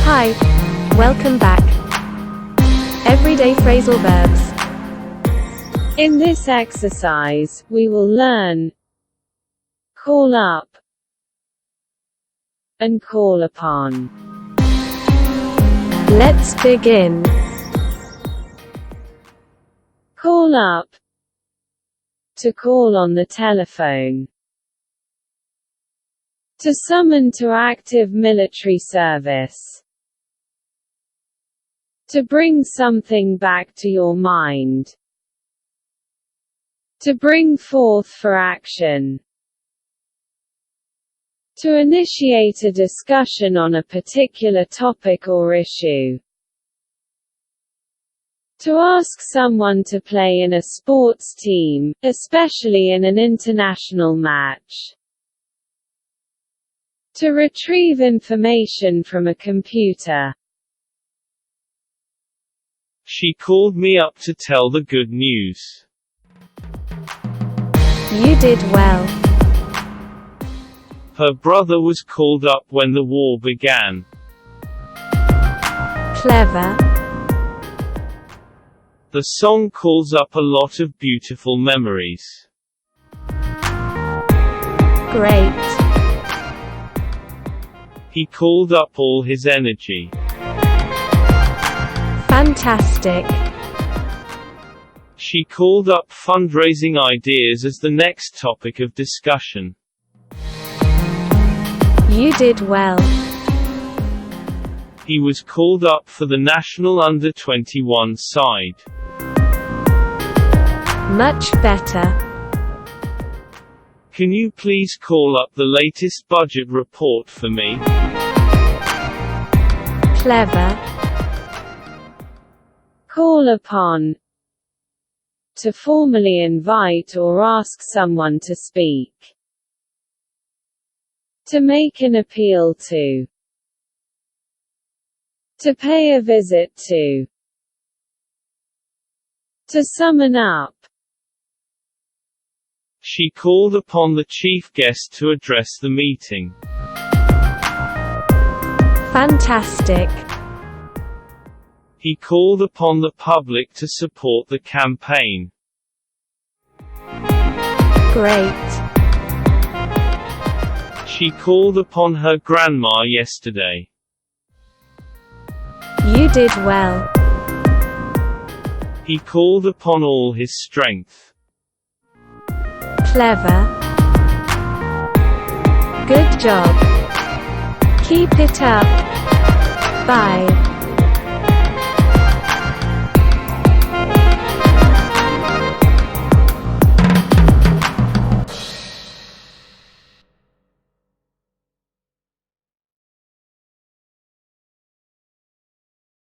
Hi, welcome back. Everyday phrasal verbs. In this exercise, we will learn call up and call upon. Let's begin. Call up. To call on the telephone. To summon to active military service. To bring something back to your mind. To bring forth for action. To initiate a discussion on a particular topic or issue. To ask someone to play in a sports team, especially in an international match. To retrieve information from a computer. She called me up to tell the good news. You did well. Her brother was called up when the war began. Clever. The song calls up a lot of beautiful memories. Great. He called up all his energy. Fantastic. She called up fundraising ideas as the next topic of discussion. You did well. He was called up for the national under-21 side. Much better. Can you please call up the latest budget report for me? Clever. Call upon. To formally invite or ask someone to speak. To make an appeal to. To pay a visit to. To summon up. She called upon the chief guest to address the meeting. Fantastic. He called upon the public to support the campaign. Great. She called upon her grandma yesterday. You did well. He called upon all his strength. Clever. Good job. Keep it up. Bye.